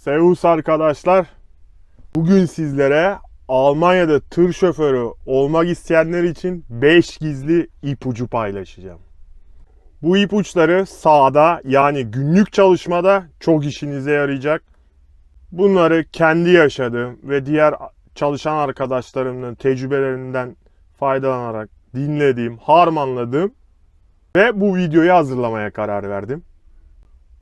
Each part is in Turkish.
Servus arkadaşlar. Bugün sizlere Almanya'da tır şoförü olmak isteyenler için 5 gizli ipucu paylaşacağım. Bu ipuçları sahada, yani günlük çalışmada çok işinize yarayacak. Bunları kendi yaşadığım ve diğer çalışan arkadaşlarımın tecrübelerinden faydalanarak dinlediğim, harmanladığım ve bu videoyu hazırlamaya karar verdim.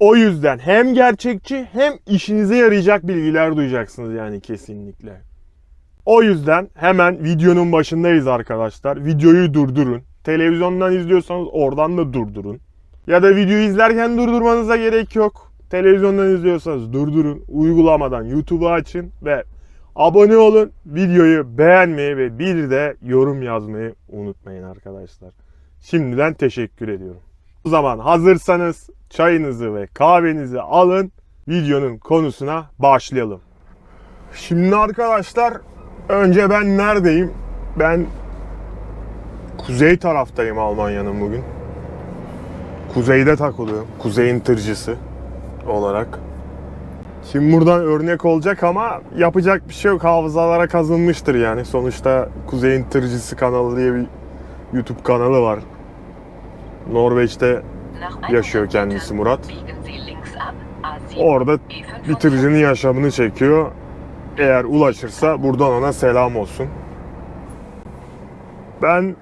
O yüzden hem gerçekçi hem işinize yarayacak bilgiler duyacaksınız yani kesinlikle. O yüzden hemen videonun başındayız arkadaşlar. Videoyu durdurun. Televizyondan izliyorsanız oradan da durdurun. Ya da videoyu izlerken durdurmanıza gerek yok. Televizyondan izliyorsanız durdurun. Uygulamadan YouTube'u açın ve abone olun. Videoyu beğenmeyi ve bir de yorum yazmayı unutmayın arkadaşlar. Şimdiden teşekkür ediyorum. O zaman hazırsanız çayınızı ve kahvenizi alın. Videonun konusuna başlayalım. Şimdi arkadaşlar önce ben neredeyim? Ben kuzey taraftayım Almanya'nın bugün. Kuzeyde takılıyorum. Kuzeyin tırcısı olarak. Şimdi buradan örnek olacak ama yapacak bir şey yok. Hafızalara kazınmıştır yani. Sonuçta Kuzeyin Tırcısı kanalı diye bir YouTube kanalı var. Norveç'te yaşıyor kendisi Murat. Orada bir tırcının yaşamını çekiyor. Eğer ulaşırsa buradan ona selam olsun. Ben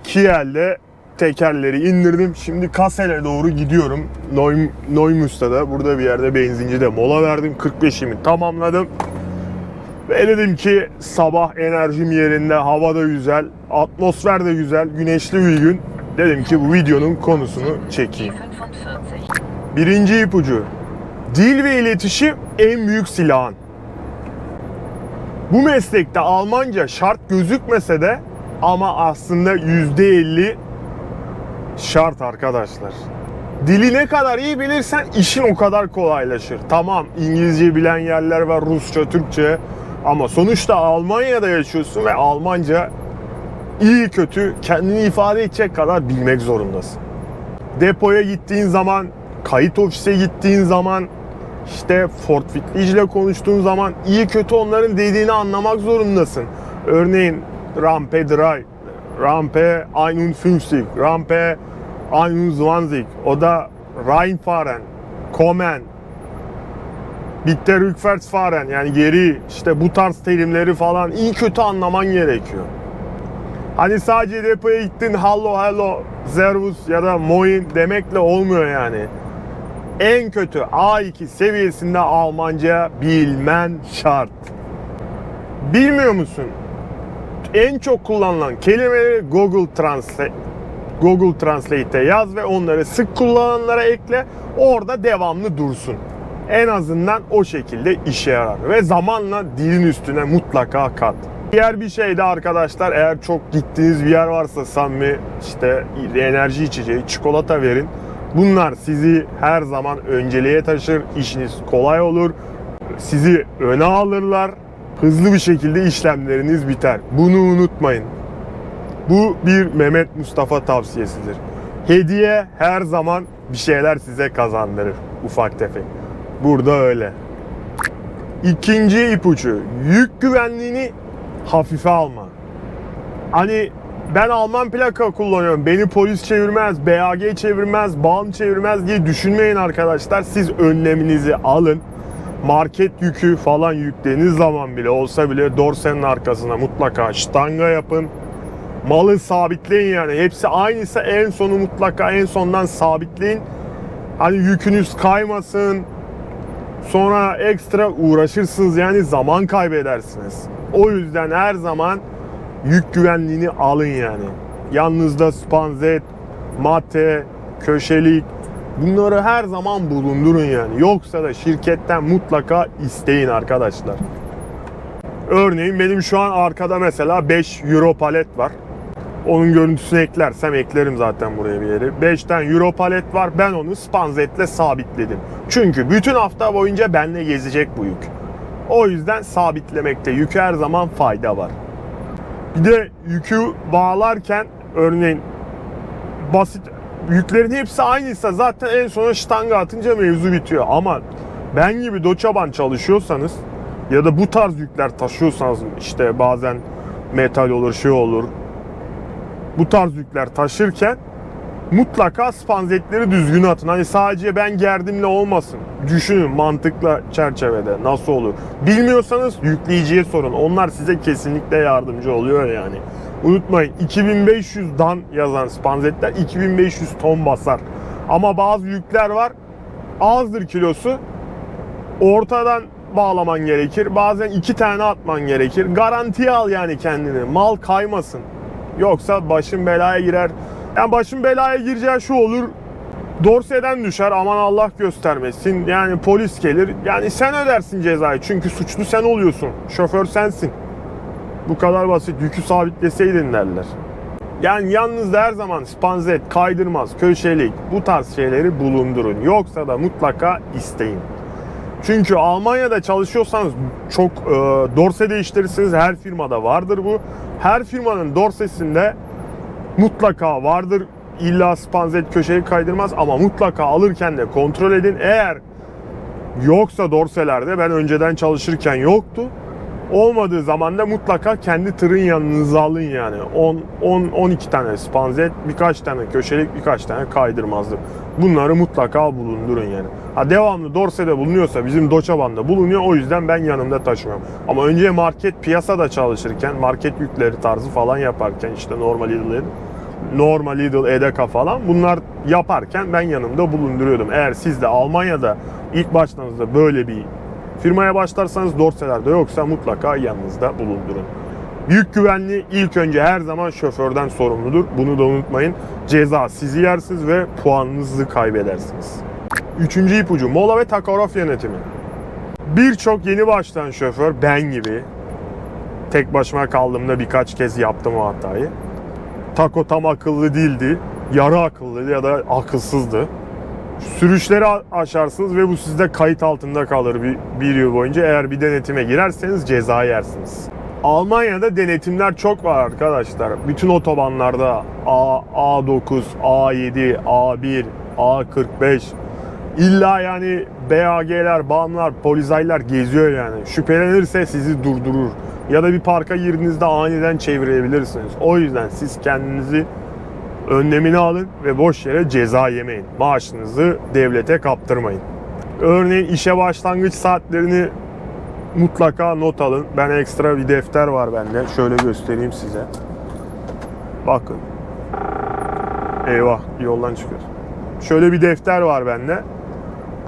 Kiel'de tekerleri indirdim. Şimdi Kassel'e doğru gidiyorum. Neumünster'da burada bir yerde benzincide mola verdim. 45'imi tamamladım. Ve dedim ki sabah enerjim yerinde, hava da güzel, atmosfer de güzel, güneşli bir gün. Dedim ki bu videonun konusunu çekeyim. Birinci ipucu. Dil ve iletişim en büyük silahın. Bu meslekte Almanca şart gözükmese de ama aslında %50 şart arkadaşlar. Dili ne kadar iyi bilirsen işin o kadar kolaylaşır. Tamam, İngilizce bilen yerler var, Rusça, Türkçe. Ama sonuçta Almanya'da yaşıyorsun ve Almanca iyi kötü kendini ifade edecek kadar bilmek zorundasın. Depoya gittiğin zaman, kayıt ofise gittiğin zaman, işte fortfitliyle konuştuğun zaman iyi kötü onların dediğini anlamak zorundasın. Örneğin Rampe 3, Rampe 51, Rampe 21, o da Reinfahren, Kommen, Bitte rückwärts fahren, yani geri, işte bu tarz terimleri falan iyi kötü anlaman gerekiyor. Hani sadece depoya gittin hallo hello, servus ya da moin demekle olmuyor yani. En kötü A2 seviyesinde Almanca bilmen şart. Bilmiyor musun? En çok kullanılan kelimeleri Google Translate'e yaz ve onları sık kullananlara ekle. Orada devamlı dursun. En azından o şekilde işe yarar. Ve zamanla dilin üstüne mutlaka kat. Diğer bir şey de arkadaşlar, eğer çok gittiğiniz bir yer varsa samimi, işte enerji içeceği, çikolata verin. Bunlar sizi her zaman önceliğe taşır. İşiniz kolay olur. Sizi öne alırlar. Hızlı bir şekilde işlemleriniz biter. Bunu unutmayın. Bu bir Mehmet Mustafa tavsiyesidir. Hediye her zaman bir şeyler size kazandırır. Ufak tefek. Burada öyle. İkinci ipucu. Yük güvenliğini hafife alma. Hani ben Alman plaka kullanıyorum, beni polis çevirmez, BAG çevirmez, BAN çevirmez diye düşünmeyin arkadaşlar. Siz önleminizi alın. Market yükü falan yüklediğiniz zaman bile olsa bile dorsenin arkasına mutlaka ştanga yapın. Malı sabitleyin yani. Hepsi aynıysa en sonu mutlaka en sondan sabitleyin. Hani yükünüz kaymasın. Sonra ekstra uğraşırsınız yani, zaman kaybedersiniz. O yüzden her zaman yük güvenliğini alın yani. Yanınızda spanzet, mate, köşelik, bunları her zaman bulundurun yani. Yoksa da şirketten mutlaka isteyin arkadaşlar. Örneğin benim şu an arkada mesela 5 euro palet var. Onun görüntüsünü eklersem eklerim zaten buraya bir yere. 5 tane euro palet var. Ben onu spanzetle sabitledim. Çünkü bütün hafta boyunca benimle gezecek bu yük. O yüzden sabitlemekte yükü her zaman fayda var. Bir de yükü bağlarken örneğin basit yüklerin hepsi aynıysa zaten en sona ştanga atınca mevzu bitiyor. Ama Ben gibi doçaban çalışıyorsanız ya da bu tarz yükler taşıyorsanız, işte bazen metal olur, şey olur, bu tarz yükler taşırken mutlaka spanzetleri düzgün atın. Hani sadece ben gerdimle olmasın. Düşünün mantıkla çerçevede nasıl olur. Bilmiyorsanız yükleyiciye sorun. Onlar size kesinlikle yardımcı oluyor yani. Unutmayın, 2500 dan yazan spanzetler 2500 ton basar. Ama bazı yükler var, azdır kilosu. Ortadan bağlaman gerekir. Bazen 2 tane atman gerekir. Garantiye al yani kendini. Mal kaymasın. Yoksa başın belaya girer. Yani başın belaya gireceği şu olur. Dorseden düşer, aman Allah göstermesin. Yani polis gelir. Yani sen ödersin cezayı. Çünkü suçlu sen oluyorsun. Şoför sensin. Bu kadar basit. Yükü sabitleseydin derler. Yani yanınızda her zaman spanzet, kaydırmaz, köşelik, bu tarz şeyleri bulundurun. Yoksa da mutlaka isteyin. Çünkü Almanya'da çalışıyorsanız çok dorse değiştirirsiniz. Her firmada vardır bu. Her firmanın dorsesinde mutlaka vardır. İlla spanzet, köşeyi kaydırmaz ama mutlaka alırken de kontrol edin. Eğer yoksa dorselerde, ben önceden çalışırken yoktu. Olmadığı zaman da mutlaka kendi tırın yanınıza alın yani. 10-12 tane spanzet, birkaç tane köşelik, birkaç tane kaydırmazlık. Bunları mutlaka bulundurun yani. Ha, devamlı dorsede bulunuyorsa, bizim Doçaban'da bulunuyor, o yüzden ben yanımda taşımıyorum. Ama önce market, piyasada çalışırken, market yükleri tarzı falan yaparken, işte Normal Lidl, Edeka falan, bunlar yaparken ben yanımda bulunduruyordum. Eğer siz de Almanya'da ilk başlarınızda böyle bir firmaya başlarsanız, dorselerde yoksa mutlaka yanınızda bulundurun. Yük güvenliği ilk önce her zaman şoförden sorumludur. Bunu da unutmayın. Ceza sizi yersiniz ve puanınızı kaybedersiniz. Üçüncü ipucu, mola ve takograf yönetimi. Birçok yeni başlayan şoför, ben gibi, tek başıma kaldığımda birkaç kez yaptım o hatayı. Tako tam akıllı değildi, yarı akıllıydı ya da akılsızdı. Sürüşleri aşarsınız ve bu sizde kayıt altında kalır bir yıl boyunca. Eğer bir denetime girerseniz ceza yersiniz. Almanya'da denetimler çok var arkadaşlar. Bütün otobanlarda A9, A7, A1, A45, illa yani BAG'ler, BAM'lar, polizaylar geziyor yani. Şüphelenirse sizi durdurur. Ya da bir parka girdiğinizde aniden çevirebilirsiniz. O yüzden siz kendinizi önlemini alın ve boş yere ceza yemeyin. Maaşınızı devlete kaptırmayın. Örneğin işe başlangıç saatlerini mutlaka not alın. Ben ekstra bir defter var bende. Şöyle göstereyim size. Bakın. Eyvah, yoldan çıkıyor. Şöyle bir defter var bende.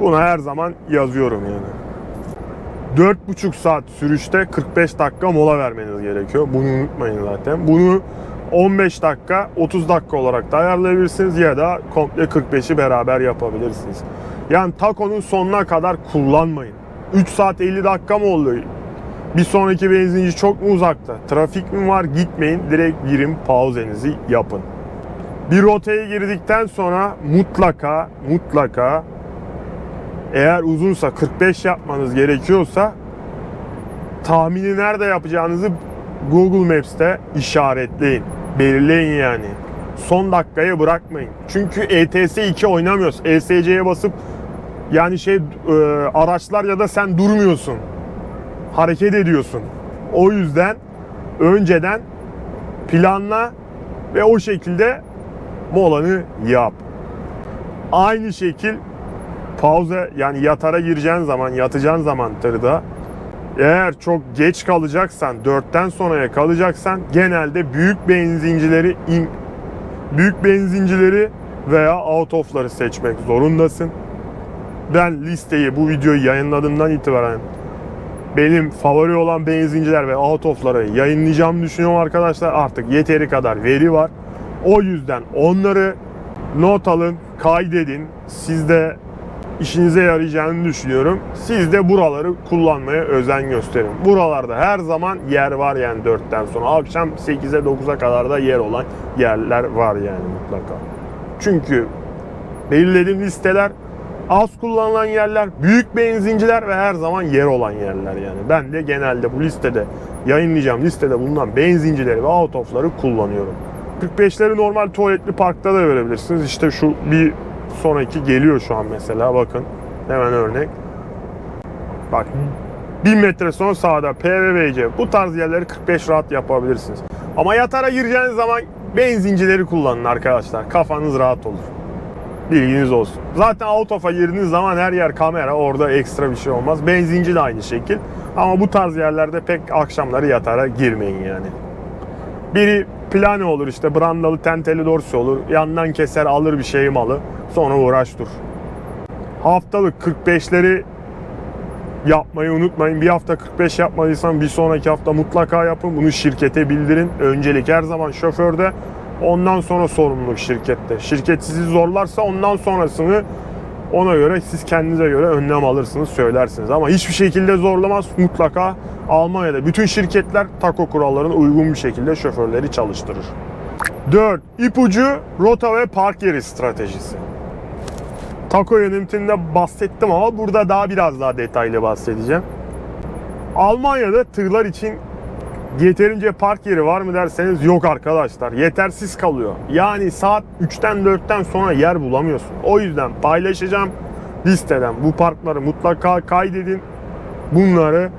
Buna her zaman yazıyorum yani. 4,5 saat sürüşte 45 dakika mola vermeniz gerekiyor. Bunu unutmayın zaten. Bunu 15 dakika, 30 dakika olarak da ayarlayabilirsiniz ya da komple 45'i beraber yapabilirsiniz. Yani takonun sonuna kadar kullanmayın. 3 saat 50 dakika mı oluyor? Bir sonraki benzinci çok mu uzakta? Trafik mi var? Gitmeyin. Direkt girin, pauzenizi yapın. Bir rotaya girdikten sonra mutlaka eğer uzunsa 45 yapmanız gerekiyorsa tahmini nerede yapacağınızı Google Maps'te işaretleyin. Belirleyin yani. Son dakikaya bırakmayın. Çünkü ETS2 oynamıyoruz. ESC'ye basıp yani araçlar ya da sen durmuyorsun. Hareket ediyorsun. O yüzden önceden planla ve o şekilde molanı yap. Aynı şekil pauza, yani yatara gireceğin zaman, yatacağın zaman tırda, eğer çok geç kalacaksan, 4'ten sonraya kalacaksan genelde büyük benzincileri veya out of'ları seçmek zorundasın. Ben listeyi, bu videoyu yayınladığımdan itibaren benim favori olan benzinciler ve out of'ları yayınlayacağımı düşünüyorum arkadaşlar. Artık yeteri kadar veri var. O yüzden onları not alın, kaydedin. Sizde işinize yarayacağını düşünüyorum. Siz de buraları kullanmaya özen gösterin. Buralarda her zaman yer var yani 4'ten sonra. Akşam 8'e 9'a kadar da yer olan yerler var yani mutlaka. Çünkü belirlediğim listeler az kullanılan yerler, büyük benzinciler ve her zaman yer olan yerler yani. Ben de genelde bu listede, yayınlayacağım listede bulunan benzincileri ve out of'ları kullanıyorum. 45'leri normal tuvaletli parkta da verebilirsiniz. İşte şu bir sonraki geliyor şu an mesela, bakın. Hemen örnek. Bak 1000 metre sonra sağda PVVC bu tarz yerleri 45 rahat yapabilirsiniz. Ama yatara gireceğiniz zaman benzincileri kullanın arkadaşlar. Kafanız rahat olur. Bilginiz olsun. Zaten out of'a girdiğiniz zaman her yer kamera. Orada ekstra bir şey olmaz. Benzinci de aynı şekil. Ama bu tarz yerlerde pek akşamları yatara girmeyin yani. Biri plane olur işte, brandalı tenteli dorsi olur. Yandan keser alır bir şey malı. Sonra uğraş dur. Haftalık 45'leri yapmayı unutmayın. Bir hafta 45 yapmadıysan bir sonraki hafta mutlaka yapın. Bunu şirkete bildirin. Öncelik her zaman şoförde. Ondan sonra sorumluluk şirkette. Şirket sizi zorlarsa ondan sonrasını ona göre siz kendinize göre önlem alırsınız, söylersiniz. Ama hiçbir şekilde zorlamaz. Mutlaka Almanya'da bütün şirketler TAKO kurallarına uygun bir şekilde şoförleri çalıştırır. 4. İpucu, rota ve park yeri stratejisi. TAKO yönetiminde bahsettim ama burada biraz daha detaylı bahsedeceğim. Almanya'da tırlar için yeterince park yeri var mı derseniz yok arkadaşlar. Yetersiz kalıyor. Yani saat 3'ten 4'ten sonra yer bulamıyorsun. O yüzden paylaşacağım listeden bu parkları mutlaka kaydedin. Bunları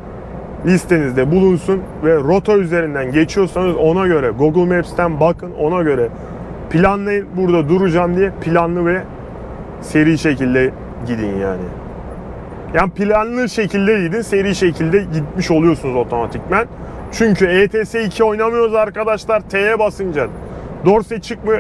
listenizde bulunsun ve rota üzerinden geçiyorsanız ona göre Google Maps'ten bakın, ona göre planlayın. Burada duracağım diye planlı ve seri şekilde gidin yani. Yani planlı şekilde gidin, seri şekilde gitmiş oluyorsunuz otomatikmen. Çünkü ETS2 oynamıyoruz arkadaşlar. T'ye basınca dorse çıkmıyor.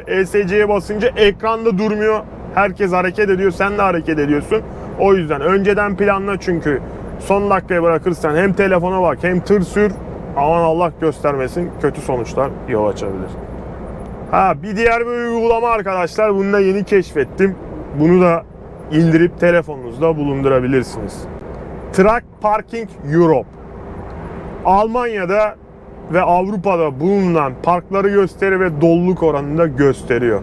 ESC'ye basınca ekranda durmuyor. Herkes hareket ediyor. Sen de hareket ediyorsun. O yüzden önceden planla, çünkü son dakikaya bırakırsan hem telefona bak hem tır sür. Aman Allah göstermesin, kötü sonuçlar yol açabilir. Bir diğer bir uygulama arkadaşlar. Bunu da yeni keşfettim. Bunu da indirip telefonunuzda bulundurabilirsiniz. Truck Parking Europe. Almanya'da ve Avrupa'da bulunan parkları gösteriyor ve doluluk oranını da gösteriyor.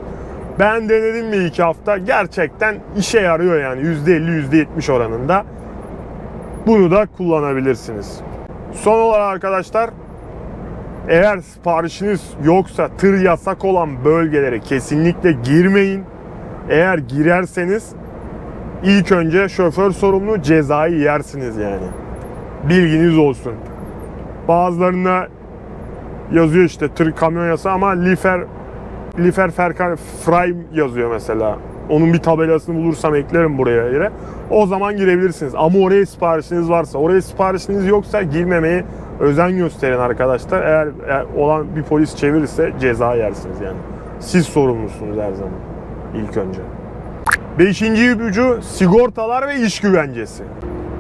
Ben denedim bir iki hafta. Gerçekten işe yarıyor yani. %50, %70 oranında. Bunu da kullanabilirsiniz. Son olarak arkadaşlar, eğer siparişiniz yoksa tır yasak olan bölgelere kesinlikle girmeyin. Eğer girerseniz ilk önce şoför sorumlu, cezayı yersiniz yani. Bilginiz olsun. Bazılarına yazıyor işte tır kamyon yasağı ama Liefer Frei yazıyor mesela. Onun bir tabelasını bulursam eklerim buraya yere. O zaman girebilirsiniz. Ama oraya siparişiniz varsa, oraya siparişiniz yoksa girmemeye özen gösterin arkadaşlar. Eğer olan bir polis çevirirse ceza yersiniz yani. Siz sorumlusunuz her zaman ilk önce. 5. ipucu, sigortalar ve iş güvencesi.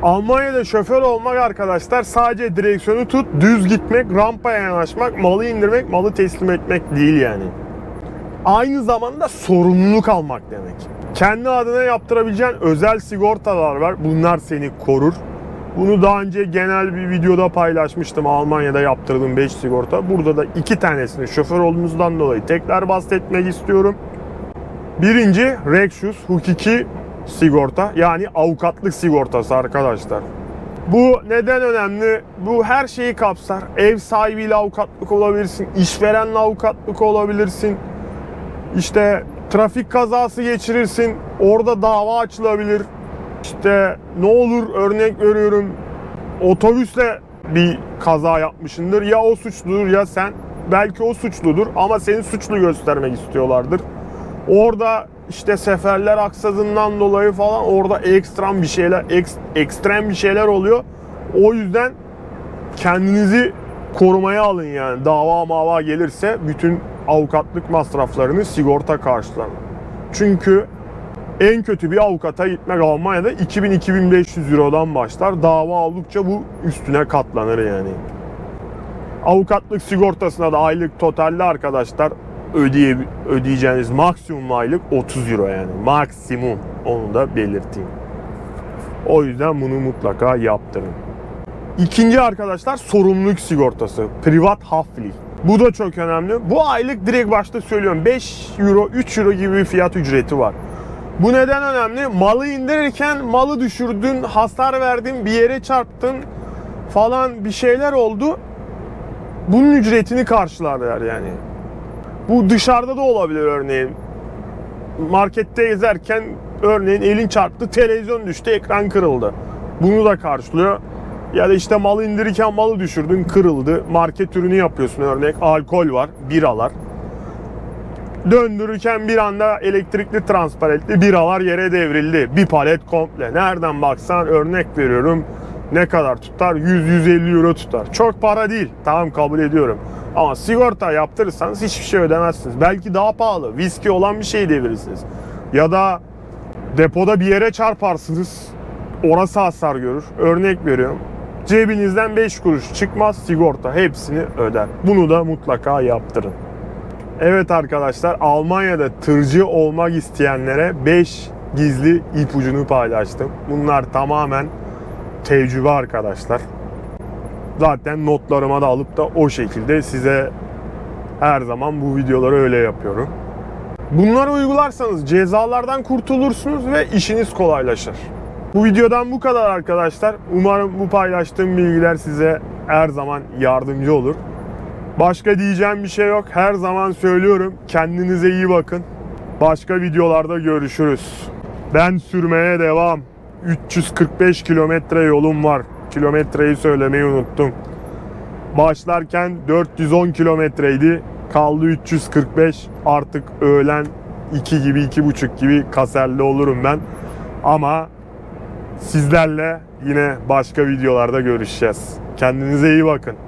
Almanya'da şoför olmak arkadaşlar sadece direksiyonu tut, düz gitmek, rampaya yanaşmak, malı indirmek, malı teslim etmek değil yani. Aynı zamanda sorumluluk almak demek. Kendi adına yaptırabileceğin özel sigortalar var. Bunlar seni korur. Bunu daha önce genel bir videoda paylaşmıştım. Almanya'da yaptırdığım 5 sigorta. Burada da 2 tanesini şoför olduğumuzdan dolayı tekrar bahsetmek istiyorum. Birinci, Rechtschutz hukuki sigorta, yani avukatlık sigortası arkadaşlar. Bu neden önemli? Bu her şeyi kapsar. Ev sahibiyle avukatlık olabilirsin, işverenle avukatlık olabilirsin. İşte trafik kazası geçirirsin, orada dava açılabilir. İşte ne olur, örnek veriyorum, otobüsle bir kaza yapmışsındır. Ya o suçludur ya sen. Belki o suçludur ama seni suçlu göstermek istiyorlardır. Orada işte seferler aksadığından dolayı falan orada ekstrem bir şeyler oluyor. O yüzden kendinizi korumaya alın yani. Dava gelirse bütün avukatlık masraflarını sigorta karşılar. Çünkü en kötü bir avukata gitmek Almanya'da 2000-2500 Euro'dan başlar. Dava oldukça bu üstüne katlanır yani. Avukatlık sigortasına da aylık totalde arkadaşlar ödeyeceğiniz maksimum aylık 30 Euro yani. Maksimum. Onu da belirteyim. O yüzden bunu mutlaka yaptırın. İkinci arkadaşlar, sorumluluk sigortası. Privathaftpflicht. Bu da çok önemli. Bu aylık direkt başta söylüyorum 5 Euro, 3 Euro gibi bir fiyat ücreti var. Bu neden önemli? Malı indirirken malı düşürdün, hasar verdin, bir yere çarptın falan, bir şeyler oldu. Bunun ücretini karşılarlar yani. Bu dışarıda da olabilir örneğin. Markette gezerken örneğin elin çarptı, televizyon düştü, ekran kırıldı. Bunu da karşılıyor. Ya da işte malı indirirken malı düşürdün, kırıldı. Market ürünü yapıyorsun, örnek alkol var, biralar. Döndürürken bir anda elektrikli transparentli biralar yere devrildi. Bir palet komple. Nereden baksan, örnek veriyorum, ne kadar tutar? 100-150 euro tutar. Çok para değil. Tamam, kabul ediyorum. Ama sigorta yaptırırsanız hiçbir şey ödemezsiniz. Belki daha pahalı. Viski olan bir şey devirirsiniz. Ya da depoda bir yere çarparsınız. Orası hasar görür. Örnek veriyorum. Cebinizden 5 kuruş çıkmaz, sigorta hepsini öder. Bunu da mutlaka yaptırın. Evet arkadaşlar, Almanya'da tırcı olmak isteyenlere 5 gizli ipucunu paylaştım. Bunlar tamamen tecrübe arkadaşlar. Zaten notlarıma da alıp da o şekilde size her zaman bu videoları öyle yapıyorum. Bunları uygularsanız cezalardan kurtulursunuz ve işiniz kolaylaşır. Bu videodan bu kadar arkadaşlar. Umarım bu paylaştığım bilgiler size her zaman yardımcı olur. Başka diyeceğim bir şey yok. Her zaman söylüyorum. Kendinize iyi bakın. Başka videolarda görüşürüz. Ben sürmeye devam. 345 kilometre yolum var. Kilometreyi söylemeyi unuttum. Başlarken 410 kilometreydi. Kaldı 345. Artık öğlen 2 gibi, 2.30 gibi Kaser'de olurum ben. Ama sizlerle yine başka videolarda görüşeceğiz. Kendinize iyi bakın.